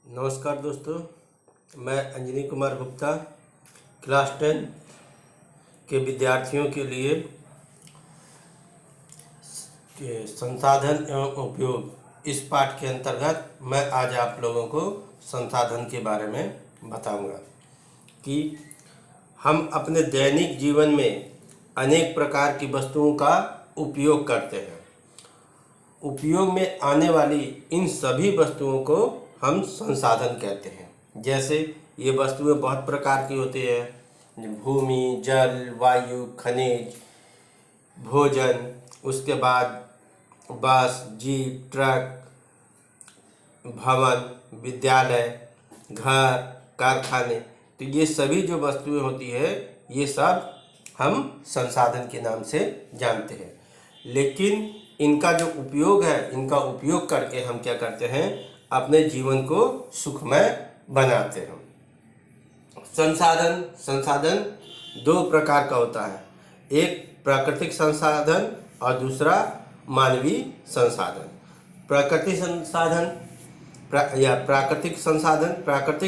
नमस्कार दोस्तों, मैं अंजनी कुमार गुप्ता क्लास 10 के विद्यार्थियों के लिए संसाधन एवं उपयोग इस पाठ के अंतर्गत मैं आज आप लोगों को संसाधन के बारे में बताऊंगा कि हम अपने दैनिक जीवन में अनेक प्रकार की वस्तुओं का उपयोग करते हैं। उपयोग में आने वाली इन सभी वस्तुओं को हम संसाधन कहते हैं। जैसे ये वस्तुएं बहुत प्रकार की होती है, भूमि, जल, वायु, खनिज, भोजन, उसके बाद बस, जीप, ट्रक, भवन, विद्यालय, घर, कारखाने। तो ये सभी जो वस्तुएं होती है ये सब हम संसाधन के नाम से जानते हैं। लेकिन इनका जो उपयोग है, इनका उपयोग करके हम क्या करते हैं, अपने जीवन को सुखमय बनाते हैं। संसाधन दो प्रकार का होता है, एक प्राकृतिक संसाधन और दूसरा मानवीय संसाधन। प्राकृतिक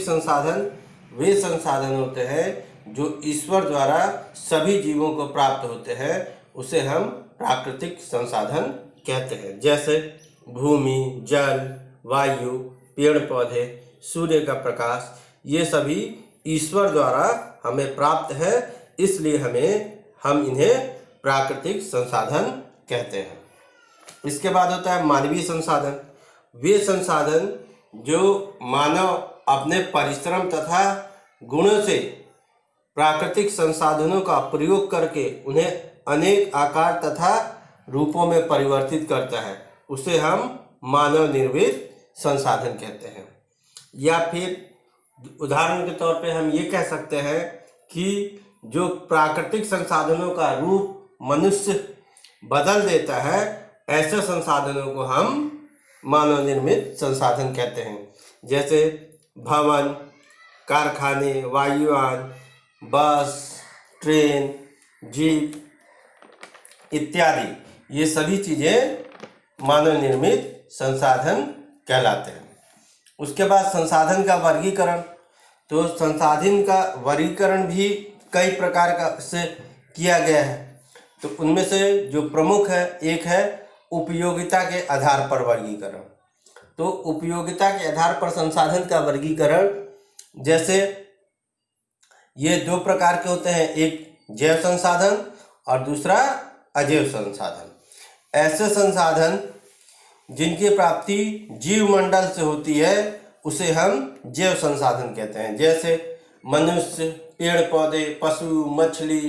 संसाधन वे संसाधन होते हैं जो ईश्वर द्वारा सभी जीवों को प्राप्त होते हैं, उसे हम प्राकृतिक संसाधन कहते हैं। जैसे भूमि, जल, वायु, पेड़ पौधे, सूर्य का प्रकाश, ये सभी ईश्वर द्वारा हमें प्राप्त है, इसलिए हम इन्हें प्राकृतिक संसाधन कहते हैं। इसके बाद होता है मानवीय संसाधन। वे संसाधन जो मानव अपने परिश्रम तथा गुणों से प्राकृतिक संसाधनों का प्रयोग करके उन्हें अनेक आकार तथा रूपों में परिवर्तित करता है, उसे हम मानव निर्मित संसाधन कहते हैं। या फिर उदाहरण के तौर पे हम ये कह सकते हैं कि जो प्राकृतिक संसाधनों का रूप मनुष्य बदल देता है, ऐसे संसाधनों को हम मानव निर्मित संसाधन कहते हैं। जैसे भवन, कारखाने, वायुयान, बस, ट्रेन, जीप इत्यादि, ये सभी चीज़ें मानव निर्मित संसाधन कहलाते हैं। उसके बाद संसाधन का वर्गीकरण। तो संसाधन का वर्गीकरण भी कई प्रकार का से किया गया है। तो उनमें से जो प्रमुख है, एक है उपयोगिता के आधार पर वर्गीकरण। तो उपयोगिता के आधार पर संसाधन का वर्गीकरण, जैसे ये दो प्रकार के होते हैं, एक जैव संसाधन और दूसरा अजैव संसाधन। ऐसे संसाधन जिनकी प्राप्ति जीवमंडल से होती है उसे हम जैव संसाधन कहते हैं। जैसे मनुष्य, पेड़ पौधे, पशु, मछली,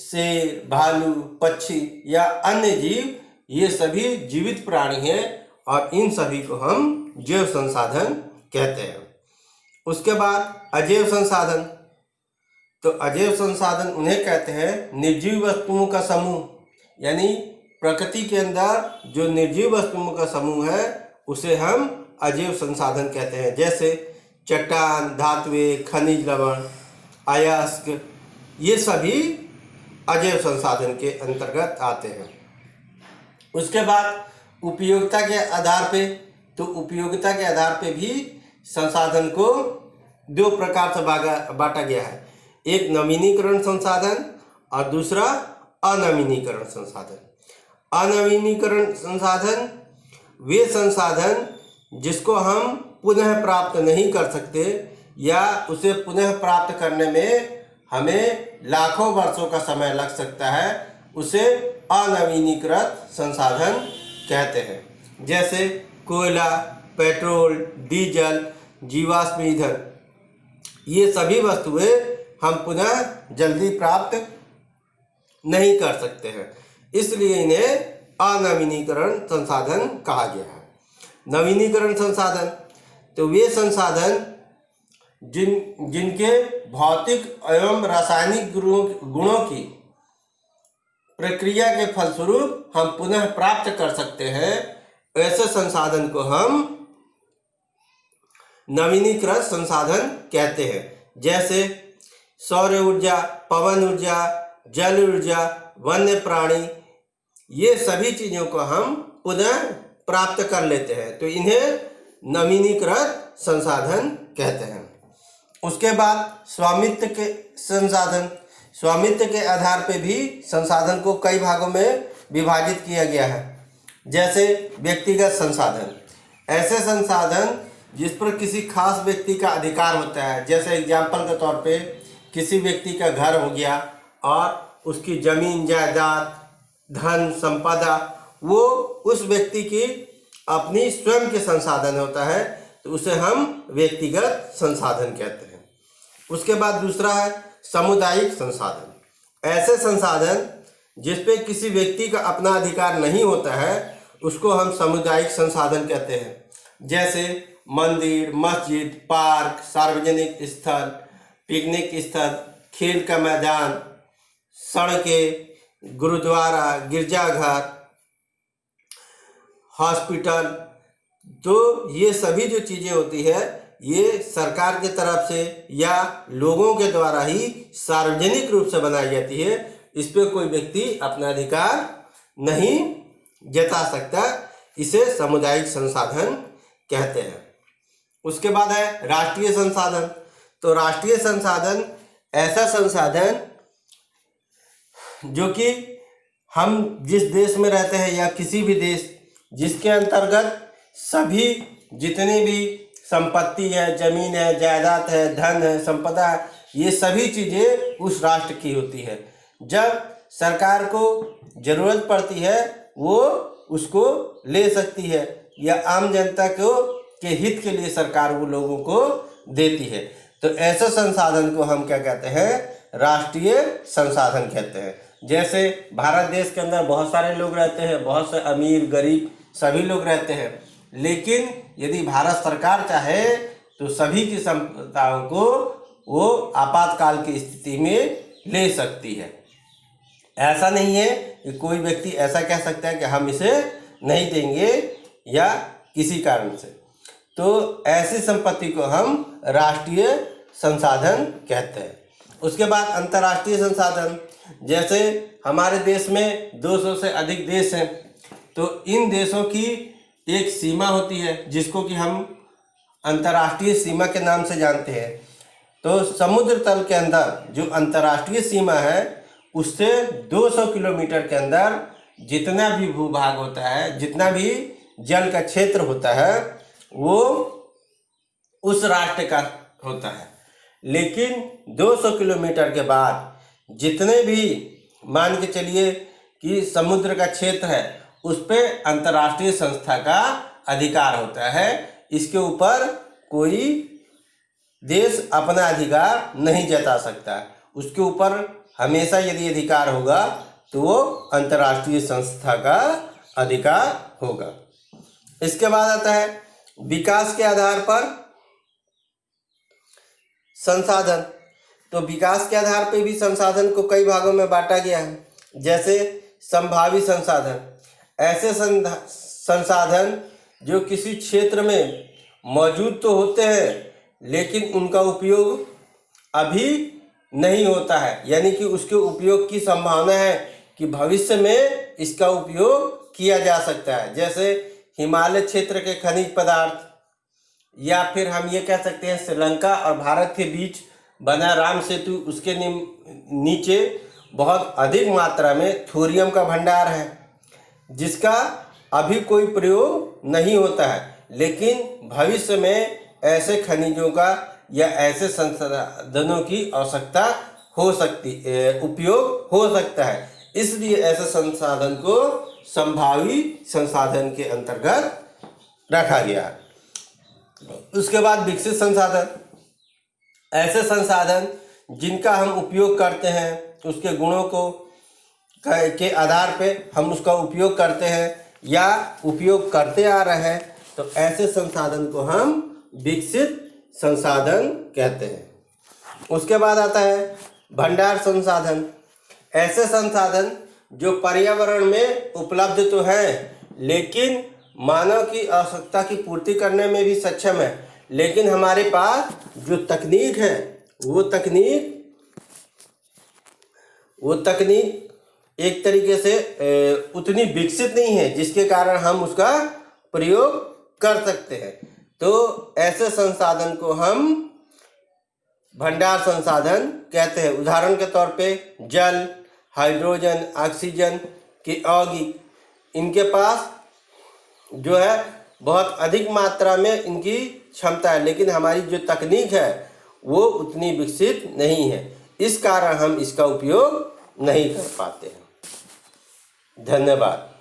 शेर, भालू, पक्षी या अन्य जीव, ये सभी जीवित प्राणी हैं और इन सभी को हम जैव संसाधन कहते हैं। उसके बाद अजैव संसाधन। तो अजैव संसाधन उन्हें कहते हैं निर्जीव वस्तुओं का समूह, यानी प्रकृति के अंदर जो निर्जीव वस्तुओं का समूह है उसे हम अजैव संसाधन कहते हैं। जैसे चट्टान, धातुएं, खनिज लवण, अयस्क, ये सभी अजैव संसाधन के अंतर्गत आते हैं। उसके बाद उपयोगिता के आधार पे, तो उपयोगिता के आधार पे भी संसाधन को दो प्रकार से बांटा गया है, एक नवीनीकरण संसाधन और दूसरा अनवीनीकरण संसाधन। अनवीनीकरण संसाधन वे संसाधन जिसको हम पुनः प्राप्त नहीं कर सकते या उसे पुनः प्राप्त करने में हमें लाखों वर्षों का समय लग सकता है, उसे अनवीनीकृत संसाधन कहते हैं। जैसे कोयला, पेट्रोल, डीजल, जीवाश्म ईंधन, ये सभी वस्तुएं हम पुनः जल्दी प्राप्त नहीं कर सकते हैं, इसलिए इन्हें अनवीनीकरण संसाधन कहा गया है। नवीनीकरण संसाधन, तो वे संसाधन जिनके भौतिक एवं रासायनिक गुणों की प्रक्रिया के फलस्वरूप हम पुनः प्राप्त कर सकते हैं, ऐसे संसाधन को हम नवीनीकृत संसाधन कहते हैं। जैसे सौर ऊर्जा, पवन ऊर्जा, जल ऊर्जा, वन्य प्राणी, ये सभी चीज़ों को हम पुनः प्राप्त कर लेते हैं, तो इन्हें नवीनीकृत संसाधन कहते हैं। उसके बाद स्वामित्व के संसाधन। स्वामित्व के आधार पे भी संसाधन को कई भागों में विभाजित किया गया है। जैसे व्यक्तिगत संसाधन, ऐसे संसाधन जिस पर किसी खास व्यक्ति का अधिकार होता है। जैसे एग्जाम्पल के तौर पे किसी व्यक्ति का घर हो गया और उसकी जमीन जायदाद धन संपदा, वो उस व्यक्ति की अपनी स्वयं के संसाधन होता है, तो उसे हम व्यक्तिगत संसाधन कहते हैं। उसके बाद दूसरा है सामुदायिक संसाधन। ऐसे संसाधन जिस पे किसी व्यक्ति का अपना अधिकार नहीं होता है उसको हम सामुदायिक संसाधन कहते हैं। जैसे मंदिर, मस्जिद, पार्क, सार्वजनिक स्थल, पिकनिक स्थल, खेल का मैदान, सड़कें, गुरुद्वारा, गिरजाघर, हॉस्पिटल। तो ये सभी जो चीज़ें होती है ये सरकार की तरफ से या लोगों के द्वारा ही सार्वजनिक रूप से बनाई जाती है। इस पर कोई व्यक्ति अपना अधिकार नहीं जता सकता। इसे सामुदायिक संसाधन कहते हैं। उसके बाद है राष्ट्रीय संसाधन। तो राष्ट्रीय संसाधन ऐसा संसाधन जो कि हम जिस देश में रहते हैं या किसी भी देश जिसके अंतर्गत सभी जितनी भी संपत्ति है, जमीन है, जायदाद है, धन है, संपदा है, ये सभी चीज़ें उस राष्ट्र की होती है। जब सरकार को ज़रूरत पड़ती है वो उसको ले सकती है या आम जनता को के हित के लिए सरकार वो लोगों को देती है। तो ऐसे संसाधन को हम क्या कहते हैं? राष्ट्रीय संसाधन कहते हैं। जैसे भारत देश के अंदर बहुत सारे लोग रहते हैं, बहुत से अमीर गरीब सभी लोग रहते हैं, लेकिन यदि भारत सरकार चाहे तो सभी की संपदाओं को वो आपातकाल की स्थिति में ले सकती है। ऐसा नहीं है कि कोई व्यक्ति ऐसा कह सकता है कि हम इसे नहीं देंगे या किसी कारण से। तो ऐसी संपत्ति को हम राष्ट्रीय संसाधन कहते हैं। उसके बाद अंतर्राष्ट्रीय संसाधन। जैसे हमारे देश में 200 से अधिक देश हैं, तो इन देशों की एक सीमा होती है जिसको कि हम अंतर्राष्ट्रीय सीमा के नाम से जानते हैं। तो समुद्र तल के अंदर जो अंतर्राष्ट्रीय सीमा है उससे 200 किलोमीटर के अंदर जितना भी भूभाग होता है, जितना भी जल का क्षेत्र होता है, वो उस राष्ट्र का होता है। लेकिन 200 किलोमीटर के बाद जितने भी मान के चलिए कि समुद्र का क्षेत्र है उस पे अंतर्राष्ट्रीय संस्था का अधिकार होता है। इसके ऊपर कोई देश अपना अधिकार नहीं जता सकता। उसके ऊपर हमेशा यदि अधिकार होगा तो वो अंतर्राष्ट्रीय संस्था का अधिकार होगा। इसके बाद आता है विकास के आधार पर संसाधन। तो विकास के आधार पर भी संसाधन को कई भागों में बांटा गया है। जैसे संभावी संसाधन, ऐसे संसाधन जो किसी क्षेत्र में मौजूद तो होते हैं लेकिन उनका उपयोग अभी नहीं होता है, यानी कि उसके उपयोग की संभावना है कि भविष्य में इसका उपयोग किया जा सकता है। जैसे हिमालय क्षेत्र के खनिज पदार्थ, या फिर हम ये कह सकते हैं श्रीलंका और भारत के बीच बना राम सेतु, उसके नीचे बहुत अधिक मात्रा में थोरियम का भंडार है जिसका अभी कोई प्रयोग नहीं होता है, लेकिन भविष्य में ऐसे खनिजों का या ऐसे संसाधनों की आवश्यकता हो सकती, उपयोग हो सकता है। इसलिए ऐसे संसाधन को संभावी संसाधन के अंतर्गत रखा गया है। उसके बाद विकसित संसाधन, ऐसे संसाधन जिनका हम उपयोग करते हैं, उसके गुणों को के आधार पे हम उसका उपयोग करते हैं या उपयोग करते आ रहे हैं, तो ऐसे संसाधन को हम विकसित संसाधन कहते हैं। उसके बाद आता है भंडार संसाधन। ऐसे संसाधन जो पर्यावरण में उपलब्ध तो हैं लेकिन मानव की आवश्यकता की पूर्ति करने में भी सक्षम है, लेकिन हमारे पास जो तकनीक है वो तकनीक एक तरीके से उतनी विकसित नहीं है जिसके कारण हम उसका प्रयोग कर सकते हैं। तो ऐसे संसाधन को हम भंडार संसाधन कहते हैं। उदाहरण के तौर पे जल, हाइड्रोजन, ऑक्सीजन की यौगिक, इनके पास जो है बहुत अधिक मात्रा में इनकी क्षमता है, लेकिन हमारी जो तकनीक है वो उतनी विकसित नहीं है, इस कारण हम इसका उपयोग नहीं कर पाते हैं। धन्यवाद।